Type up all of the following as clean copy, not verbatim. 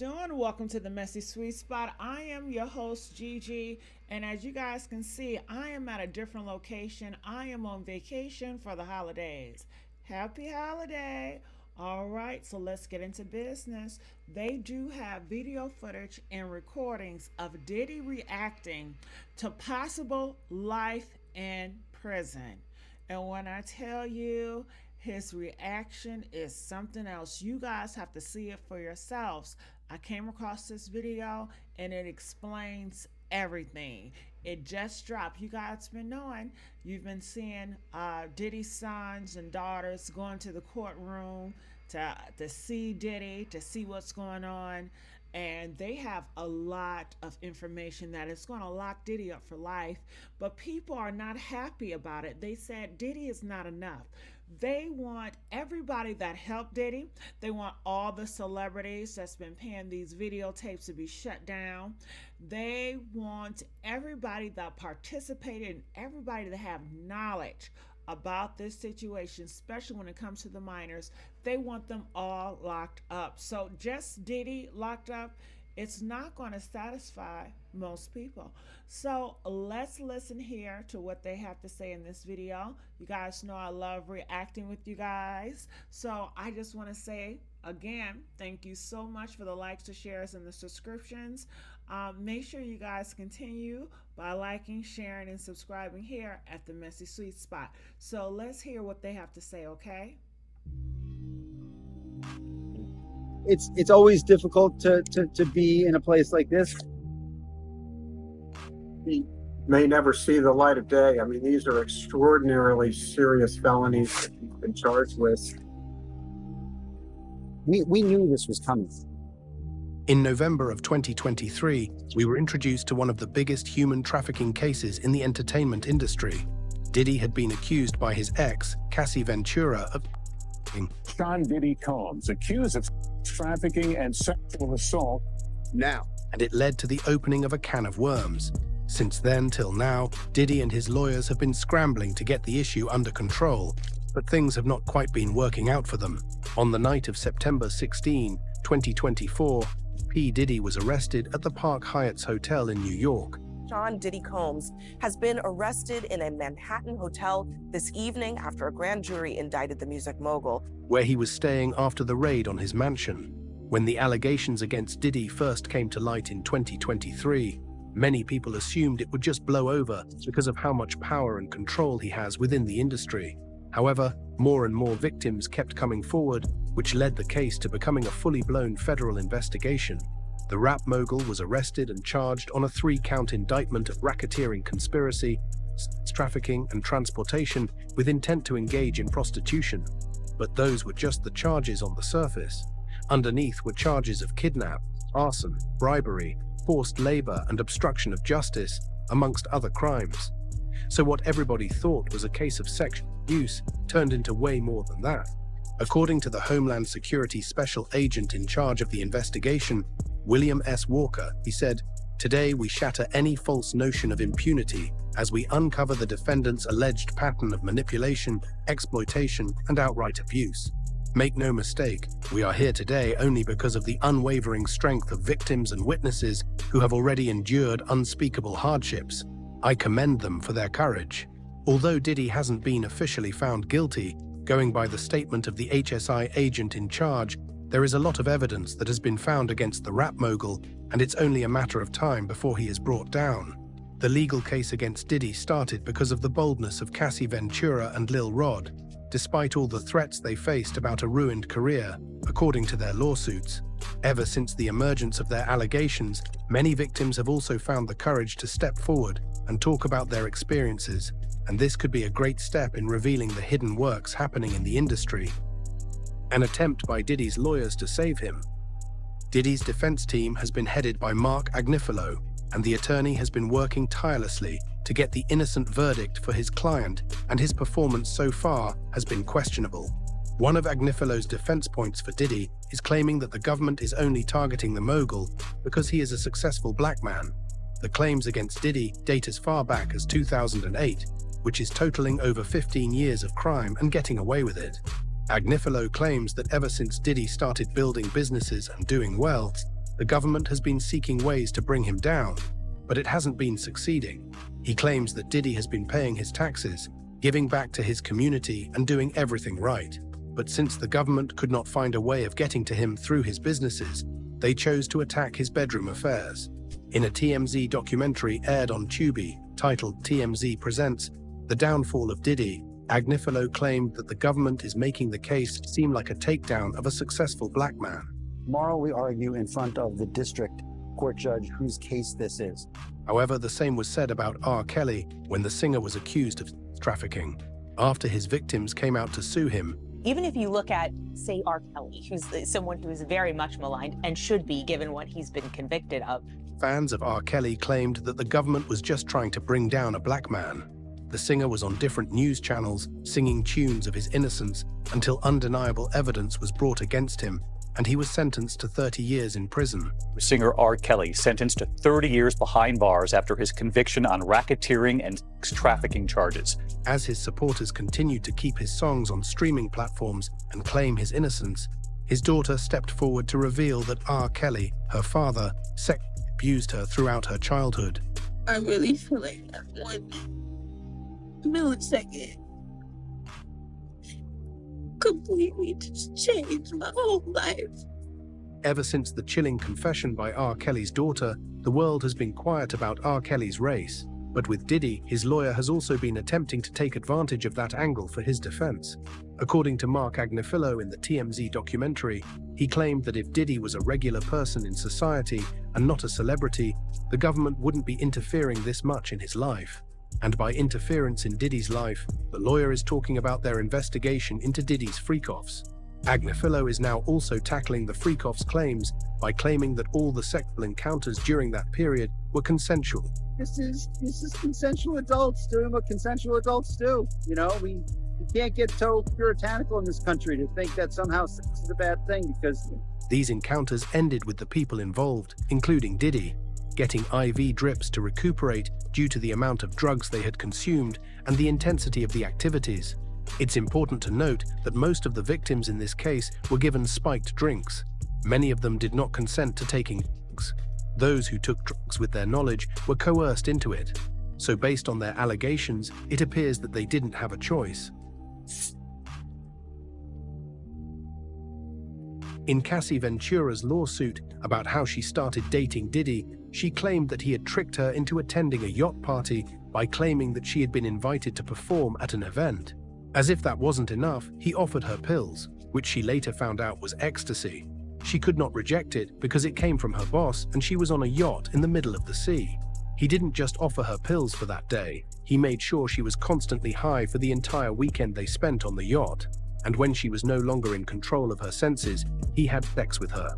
doing? Welcome to the Messy Sweet Spot. I am your host, Gigi, and as you guys can see, I am at a different location. I am on vacation for the holidays. Happy holiday! All right, so let's get into business. They do have video footage and recordings of Diddy reacting to possible life in prison. And when I tell you, his reaction is something else. You guys have to see it for yourselves. I came across this video and it explains everything. It just dropped. You guys been knowing, you've been seeing Diddy's sons and daughters going to the courtroom to see Diddy, to see what's going on. And they have a lot of information that is going to lock Diddy up for life. But people are not happy about it. They said Diddy is not enough. They want everybody that helped Diddy. They want all the celebrities that's been paying these videotapes to be shut down. They want everybody that participated and everybody to have knowledge about this situation, especially when it comes to the minors. They want them all locked up. So just Diddy locked up, it's not going to satisfy most people. So let's listen here to what they have to say in this video. You guys know I love reacting with you guys. So I just want to say again, thank you so much for the likes, the shares, and the subscriptions. Make sure you guys continue by liking, sharing, and subscribing here at the Messy Sweet Spot. So let's hear what they have to say, okay? It's always difficult to be in a place like this. He may never see the light of day. I mean, these are extraordinarily serious felonies that he's been charged with. We knew this was coming. In November of 2023, we were introduced to one of the biggest human trafficking cases in the entertainment industry. Diddy had been accused by his ex, Cassie Ventura, of Sean Diddy Combs, accused of trafficking and sexual assault. now, and it led to the opening of a can of worms. Since then till now, Diddy and his lawyers have been scrambling to get the issue under control, but things have not quite been working out for them. On the night of September 16, 2024, P. Diddy was arrested at the Park Hyatt's Hotel in New York. Sean Diddy Combs has been arrested in a Manhattan hotel this evening after a grand jury indicted the music mogul, where he was staying after the raid on his mansion. When the allegations against Diddy first came to light in 2023, many people assumed it would just blow over because of how much power and control he has within the industry. However, more and more victims kept coming forward, which led the case to becoming a fully blown federal investigation. The rap mogul was arrested and charged on a 3-count indictment of racketeering conspiracy, trafficking, and transportation with intent to engage in prostitution. But those were just the charges on the surface. Underneath were charges of kidnap, arson, bribery, forced labor, and obstruction of justice, amongst other crimes. So what everybody thought was a case of sexual abuse turned into way more than that. According to the Homeland Security Special Agent in charge of the investigation, William S. Walker, he said, "Today we shatter any false notion of impunity as we uncover the defendant's alleged pattern of manipulation, exploitation, and outright abuse. Make no mistake, we are here today only because of the unwavering strength of victims and witnesses who have already endured unspeakable hardships. I commend them for their courage." Although Diddy hasn't been officially found guilty, going by the statement of the HSI agent in charge, there is a lot of evidence that has been found against the rap mogul, and it's only a matter of time before he is brought down. The legal case against Diddy started because of the boldness of Cassie Ventura and Lil Rod, despite all the threats they faced about a ruined career, according to their lawsuits. Ever since the emergence of their allegations, many victims have also found the courage to step forward and talk about their experiences, and this could be a great step in revealing the hidden works happening in the industry. An attempt by Diddy's lawyers to save him. Diddy's defense team has been headed by Mark Agnifilo, and the attorney has been working tirelessly to get the innocent verdict for his client, and his performance so far has been questionable. One of Agnifilo's defense points for Diddy is claiming that the government is only targeting the mogul because he is a successful black man. The claims against Diddy date as far back as 2008, which is totaling over 15 years of crime and getting away with it. Agnifilo claims that ever since Diddy started building businesses and doing well, the government has been seeking ways to bring him down, but it hasn't been succeeding. He claims that Diddy has been paying his taxes, giving back to his community and doing everything right. But since the government could not find a way of getting to him through his businesses, they chose to attack his bedroom affairs. In a TMZ documentary aired on Tubi titled TMZ Presents The Downfall of Diddy, Agnifilo claimed that the government is making the case seem like a takedown of a successful black man. Tomorrow we argue in front of the district court judge whose case this is. However, the same was said about R. Kelly when the singer was accused of trafficking. After his victims came out to sue him, even if you look at, say, R. Kelly, who's someone who is very much maligned and should be given what he's been convicted of. Fans of R. Kelly claimed that the government was just trying to bring down a black man. The singer was on different news channels singing tunes of his innocence until undeniable evidence was brought against him, and he was sentenced to 30 years in prison. Singer R. Kelly sentenced to 30 years behind bars after his conviction on racketeering and sex trafficking charges. As his supporters continued to keep his songs on streaming platforms and claim his innocence, his daughter stepped forward to reveal that R. Kelly, her father, sexually abused her throughout her childhood. I really feel like that 1 millisecond completely just changed my whole life. Ever since the chilling confession by R. Kelly's daughter, the world has been quiet about R. Kelly's race. But with Diddy, his lawyer has also been attempting to take advantage of that angle for his defense. According to Mark Agnifilo in the TMZ documentary, he claimed that if Diddy was a regular person in society and not a celebrity, the government wouldn't be interfering this much in his life. And by interference in Diddy's life, the lawyer is talking about their investigation into Diddy's freak-offs. Agnifilo is now also tackling the freak-offs claims by claiming that all the sexual encounters during that period were consensual. This is consensual adults doing what consensual adults do. You know, we can't get so puritanical in this country to think that somehow sex is a bad thing, because these encounters ended with the people involved, including Diddy, getting IV drips to recuperate due to the amount of drugs they had consumed and the intensity of the activities. It's important to note that most of the victims in this case were given spiked drinks. Many of them did not consent to taking drugs. Those who took drugs with their knowledge were coerced into it. So based on their allegations, it appears that they didn't have a choice. In Cassie Ventura's lawsuit about how she started dating Diddy, she claimed that he had tricked her into attending a yacht party by claiming that she had been invited to perform at an event. As if that wasn't enough, he offered her pills, which she later found out was ecstasy. She could not reject it because it came from her boss and she was on a yacht in the middle of the sea. He didn't just offer her pills for that day, he made sure she was constantly high for the entire weekend they spent on the yacht. And when she was no longer in control of her senses, he had sex with her.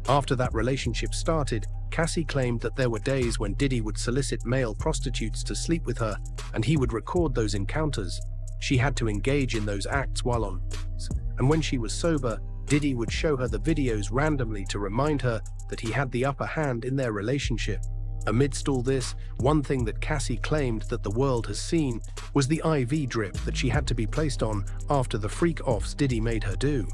After that relationship started, Cassie claimed that there were days when Diddy would solicit male prostitutes to sleep with her, and he would record those encounters. She had to engage in those acts while on drugs, and when she was sober, Diddy would show her the videos randomly to remind her that he had the upper hand in their relationship. Amidst all this, one thing that Cassie claimed that the world has seen was the IV drip that she had to be placed on after the freak-offs Diddy made her do.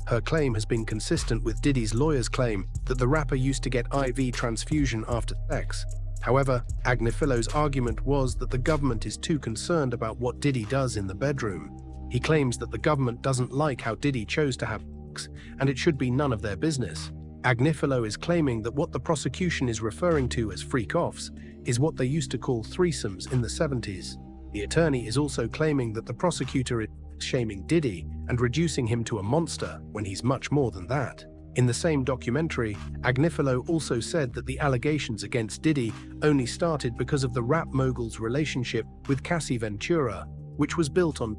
Her claim has been consistent with Diddy's lawyer's claim that the rapper used to get IV transfusion after sex. However, Agnifilo's argument was that the government is too concerned about what Diddy does in the bedroom. He claims that the government doesn't like how Diddy chose to have sex, and it should be none of their business. Agnifilo is claiming that what the prosecution is referring to as freak-offs is what they used to call threesomes in the 70s. The attorney is also claiming that the prosecutor is shaming Diddy and reducing him to a monster when he's much more than that. In the same documentary, Agnifilo also said that the allegations against Diddy only started because of the rap mogul's relationship with Cassie Ventura, which was built on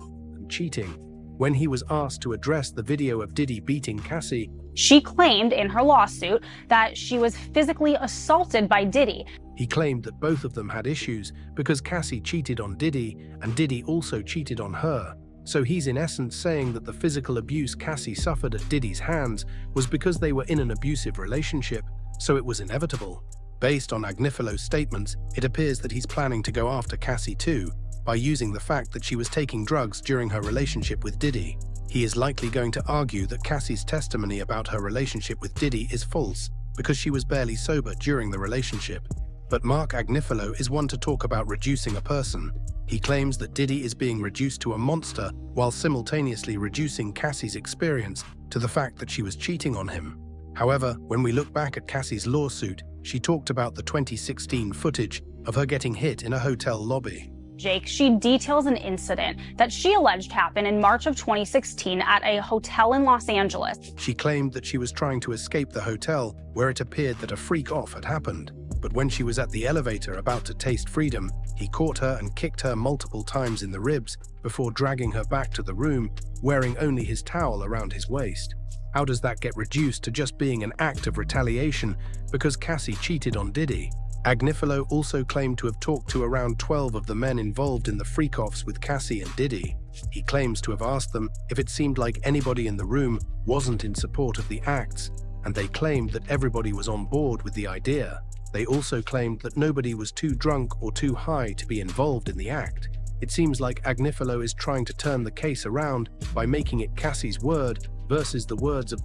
cheating. When he was asked to address the video of Diddy beating Cassie, she claimed in her lawsuit that she was physically assaulted by Diddy. He claimed that both of them had issues because Cassie cheated on Diddy and Diddy also cheated on her. So he's in essence saying that the physical abuse Cassie suffered at Diddy's hands was because they were in an abusive relationship, so it was inevitable. Based on Agnifilo's statements, it appears that he's planning to go after Cassie too, by using the fact that she was taking drugs during her relationship with Diddy. He is likely going to argue that Cassie's testimony about her relationship with Diddy is false, because she was barely sober during the relationship. But Mark Agnifilo is one to talk about reducing a person. He claims that Diddy is being reduced to a monster while simultaneously reducing Cassie's experience to the fact that she was cheating on him. However, when we look back at Cassie's lawsuit, she talked about the 2016 footage of her getting hit in a hotel lobby. Jake, she details an incident that she alleged happened in March of 2016 at a hotel in Los Angeles. She claimed that she was trying to escape the hotel, where it appeared that a freak-off had happened. But when she was at the elevator about to taste freedom, he caught her and kicked her multiple times in the ribs before dragging her back to the room, wearing only his towel around his waist. How does that get reduced to just being an act of retaliation because Cassie cheated on Diddy? Agnifilo also claimed to have talked to around 12 of the men involved in the freak-offs with Cassie and Diddy. He claims to have asked them if it seemed like anybody in the room wasn't in support of the acts, and they claimed that everybody was on board with the idea. They also claimed that nobody was too drunk or too high to be involved in the act. It seems like Agnifilo is trying to turn the case around by making it Cassie's word versus the words of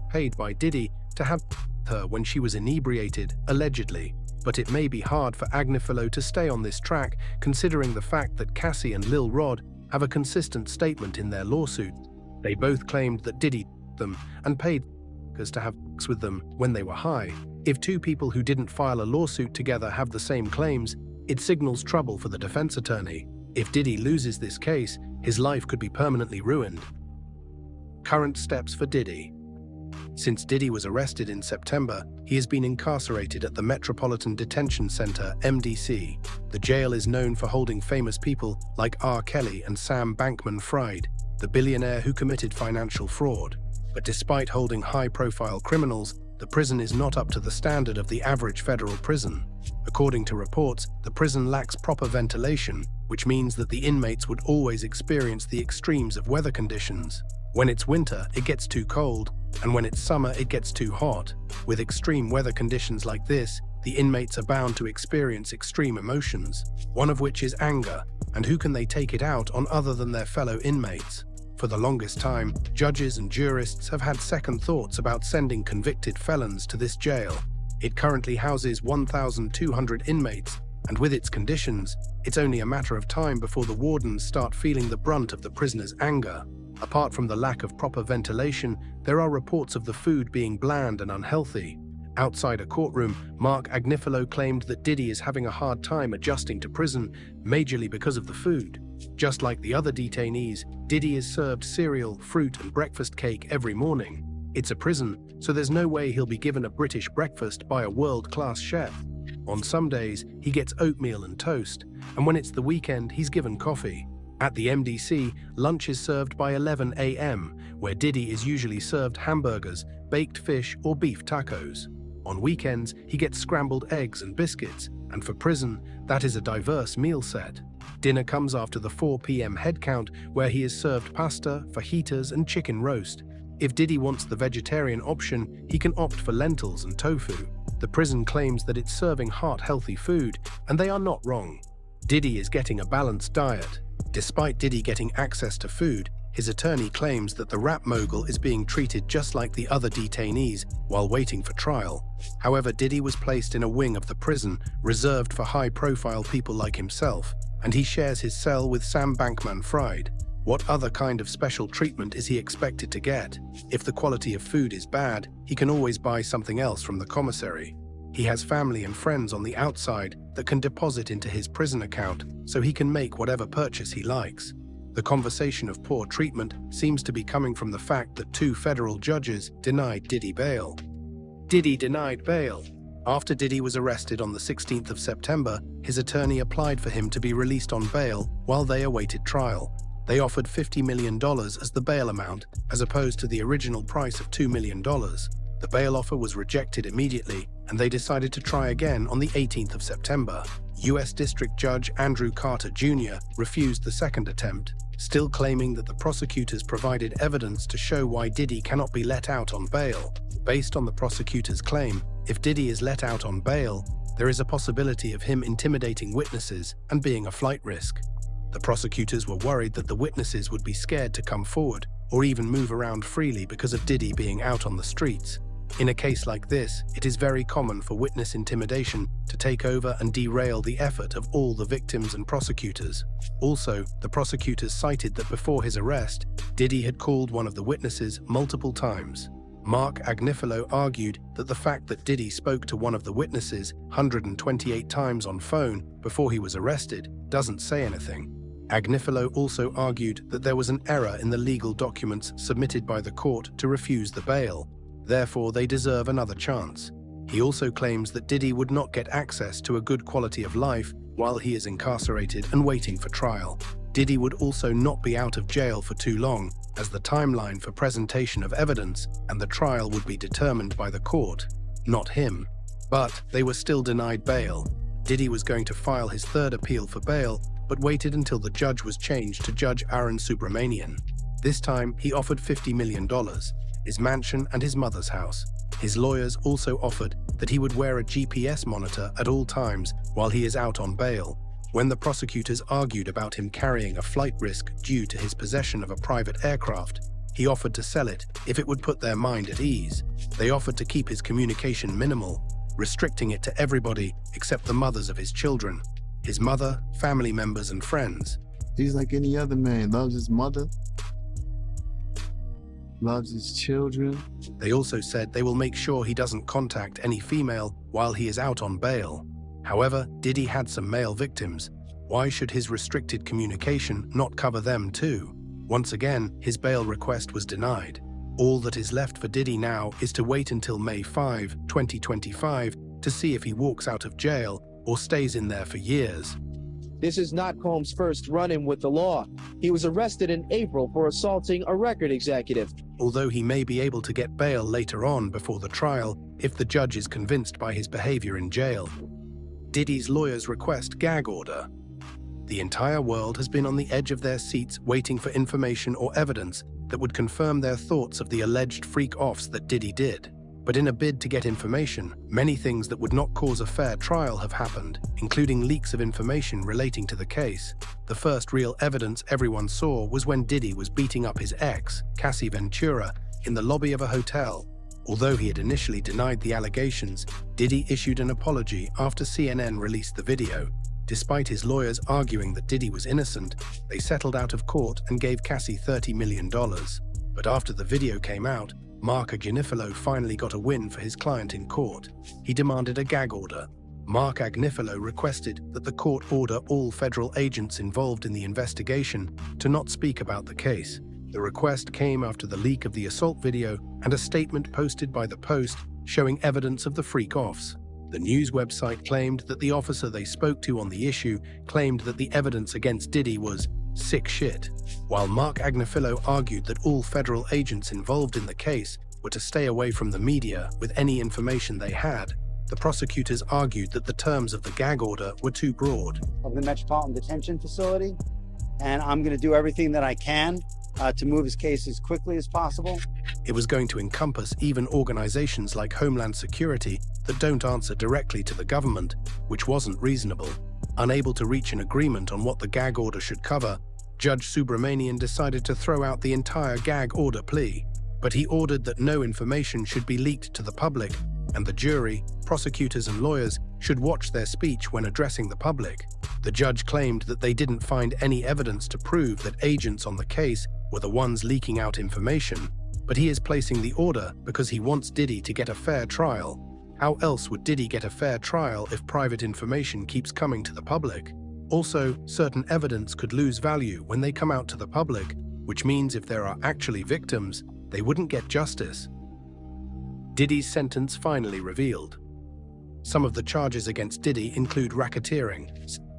paid by Diddy to have her when she was inebriated, allegedly. But it may be hard for Agnifilo to stay on this track, considering the fact that Cassie and Lil Rod have a consistent statement in their lawsuit. They both claimed that Diddy them and paid to have sex with them when they were high. If two people who didn't file a lawsuit together have the same claims, it signals trouble for the defense attorney. If Diddy loses this case, his life could be permanently ruined. Current steps for Diddy. Since Diddy was arrested in September, he has been incarcerated at the Metropolitan Detention Center, MDC. The jail is known for holding famous people like R. Kelly and Sam Bankman-Fried, the billionaire who committed financial fraud. But despite holding high-profile criminals, the prison is not up to the standard of the average federal prison. According to reports, the prison lacks proper ventilation, which means that the inmates would always experience the extremes of weather conditions. When it's winter, it gets too cold, and when it's summer, it gets too hot. With extreme weather conditions like this, the inmates are bound to experience extreme emotions, one of which is anger, and who can they take it out on other than their fellow inmates? For the longest time, judges and jurists have had second thoughts about sending convicted felons to this jail. It currently houses 1,200 inmates, and with its conditions, it's only a matter of time before the wardens start feeling the brunt of the prisoners' anger. Apart from the lack of proper ventilation, there are reports of the food being bland and unhealthy. Outside a courtroom, Mark Agnifilo claimed that Diddy is having a hard time adjusting to prison, majorly because of the food. Just like the other detainees, Diddy is served cereal, fruit, and breakfast cake every morning. It's a prison, so there's no way he'll be given a British breakfast by a world-class chef. On some days, he gets oatmeal and toast, and when it's the weekend, he's given coffee. At the MDC, lunch is served by 11 a.m., where Diddy is usually served hamburgers, baked fish, or beef tacos. On weekends, he gets scrambled eggs and biscuits, and for prison, that is a diverse meal set. Dinner comes after the 4 p.m. head count, where he is served pasta, fajitas, and chicken roast. If Diddy wants the vegetarian option, he can opt for lentils and tofu. The prison claims that it's serving heart-healthy food, and they are not wrong. Diddy is getting a balanced diet. Despite Diddy getting access to food, his attorney claims that the rap mogul is being treated just like the other detainees while waiting for trial. However, Diddy was placed in a wing of the prison reserved for high-profile people like himself, and he shares his cell with Sam Bankman-Fried. What other kind of special treatment is he expected to get? If the quality of food is bad, he can always buy something else from the commissary. He has family and friends on the outside that can deposit into his prison account, so he can make whatever purchase he likes. The conversation of poor treatment seems to be coming from the fact that 2 federal judges denied Diddy bail. Diddy denied bail. After Diddy was arrested on the 16th of September, his attorney applied for him to be released on bail while they awaited trial. They offered $50 million as the bail amount, as opposed to the original price of $2 million. The bail offer was rejected immediately, and they decided to try again on the 18th of September. U.S. District Judge Andrew Carter Jr. refused the second attempt, still claiming that the prosecutors provided evidence to show why Diddy cannot be let out on bail. Based on the prosecutor's claim, if Diddy is let out on bail, there is a possibility of him intimidating witnesses and being a flight risk. The prosecutors were worried that the witnesses would be scared to come forward or even move around freely because of Diddy being out on the streets. In a case like this, it is very common for witness intimidation to take over and derail the effort of all the victims and prosecutors. Also, the prosecutors cited that before his arrest, Diddy had called one of the witnesses multiple times. Mark Agnifilo argued that the fact that Diddy spoke to one of the witnesses 128 times on phone before he was arrested doesn't say anything. Agnifilo also argued that there was an error in the legal documents submitted by the court to refuse the bail. Therefore, they deserve another chance. He also claims that Diddy would not get access to a good quality of life while he is incarcerated and waiting for trial. Diddy would also not be out of jail for too long, as the timeline for presentation of evidence and the trial would be determined by the court, not him. But they were still denied bail. Diddy was going to file his third appeal for bail, but waited until the judge was changed to Judge Aaron Subramanian. This time, he offered $50 million, his mansion and his mother's house. His lawyers also offered that he would wear a GPS monitor at all times while he is out on bail. When the prosecutors argued about him carrying a flight risk due to his possession of a private aircraft, he offered to sell it if it would put their mind at ease. They offered to keep his communication minimal, restricting it to everybody except the mothers of his children, his mother, family members, and friends. He's like any other man, loves his mother, loves his children. They also said they will make sure he doesn't contact any female while he is out on bail. However, Diddy had some male victims. Why should his restricted communication not cover them too? Once again, his bail request was denied. All that is left for Diddy now is to wait until May 5, 2025 to see if he walks out of jail or stays in there for years. This is not Combs' first run-in with the law. He was arrested in April for assaulting a record executive. Although he may be able to get bail later on before the trial if the judge is convinced by his behavior in jail. Diddy's lawyers request gag order. The entire world has been on the edge of their seats waiting for information or evidence that would confirm their thoughts of the alleged freak-offs that Diddy did. But in a bid to get information, many things that would not cause a fair trial have happened, including leaks of information relating to the case. The first real evidence everyone saw was when Diddy was beating up his ex, Cassie Ventura, in the lobby of a hotel. Although he had initially denied the allegations, Diddy issued an apology after CNN released the video. Despite his lawyers arguing that Diddy was innocent, they settled out of court and gave Cassie $30 million. But after the video came out, Mark Agnifilo finally got a win for his client in court. He demanded a gag order. Mark Agnifilo requested that the court order all federal agents involved in the investigation to not speak about the case. The request came after the leak of the assault video and a statement posted by the Post showing evidence of the freak-offs. The news website claimed that the officer they spoke to on the issue claimed that the evidence against Diddy was sick shit, while Mark Agnifilo argued that all federal agents involved in the case were to stay away from the media with any information they had. The prosecutors argued that the terms of the gag order were too broad. Of the Metropolitan Detention Facility, and I'm going to do everything that I can to move his case as quickly as possible. It was going to encompass even organizations like Homeland Security that don't answer directly to the government, which wasn't reasonable. Unable to reach an agreement on what the gag order should cover, Judge Subramanian decided to throw out the entire gag order plea. But he ordered that no information should be leaked to the public, and the jury, prosecutors, and lawyers should watch their speech when addressing the public. The judge claimed that they didn't find any evidence to prove that agents on the case were the ones leaking out information, but he is placing the order because he wants Diddy to get a fair trial. How else would Diddy get a fair trial if private information keeps coming to the public? Also, certain evidence could lose value when they come out to the public, which means if there are actually victims, they wouldn't get justice. Diddy's sentence finally revealed. Some of the charges against Diddy include racketeering,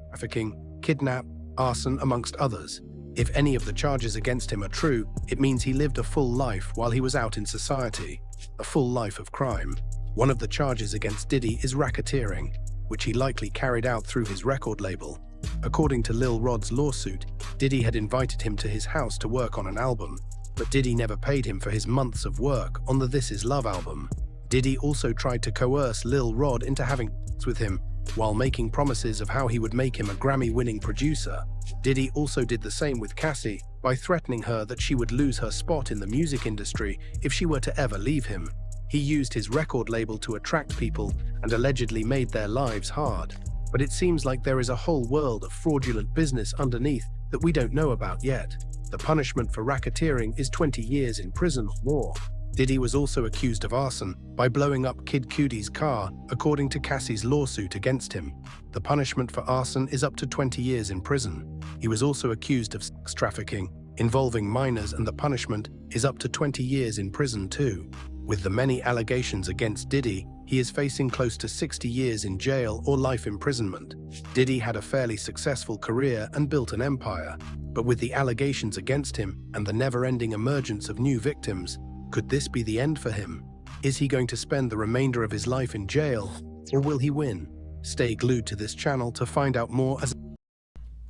trafficking, kidnap, arson, amongst others. If any of the charges against him are true, it means he lived a full life while he was out in society, a full life of crime. One of the charges against Diddy is racketeering, which he likely carried out through his record label. According to Lil Rod's lawsuit, Diddy had invited him to his house to work on an album, but Diddy never paid him for his months of work on the This Is Love album. Diddy also tried to coerce Lil Rod into having sex with him, while making promises of how he would make him a Grammy-winning producer. Diddy also did the same with Cassie by threatening her that she would lose her spot in the music industry if she were to ever leave him. He used his record label to attract people and allegedly made their lives hard. But it seems like there is a whole world of fraudulent business underneath that we don't know about yet. The punishment for racketeering is 20 years in prison or more. Diddy was also accused of arson by blowing up Kid Cudi's car, according to Cassie's lawsuit against him. The punishment for arson is up to 20 years in prison. He was also accused of sex trafficking involving minors, and the punishment is up to 20 years in prison too. With the many allegations against Diddy, he is facing close to 60 years in jail or life imprisonment. Diddy had a fairly successful career and built an empire, but with the allegations against him and the never-ending emergence of new victims, could this be the end for him? Is he going to spend the remainder of his life in jail, or will he win? Stay glued to this channel to find out more as...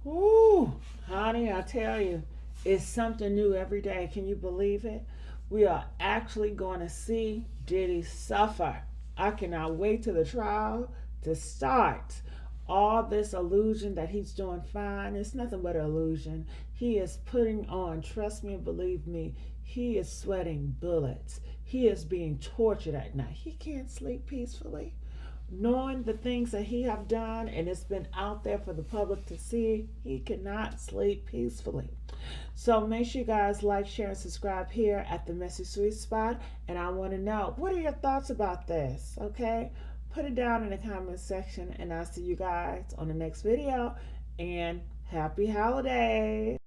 Ooh, honey, I tell you, it's something new every day. Can you believe it? We are actually going to see Diddy suffer. I cannot wait till the trial to start. All this illusion that he's doing fine, it's nothing but an illusion. He is putting on, trust me and believe me, he is sweating bullets. He is being tortured at night. He can't sleep peacefully. Knowing the things that he have done, and it's been out there for the public to see, he cannot sleep peacefully. So make sure you guys like, share, and subscribe here at the Messy Sweet Spot. And I want to know, what are your thoughts about this? Okay, put it down in the comment section, and I'll see you guys on the next video. And happy holidays.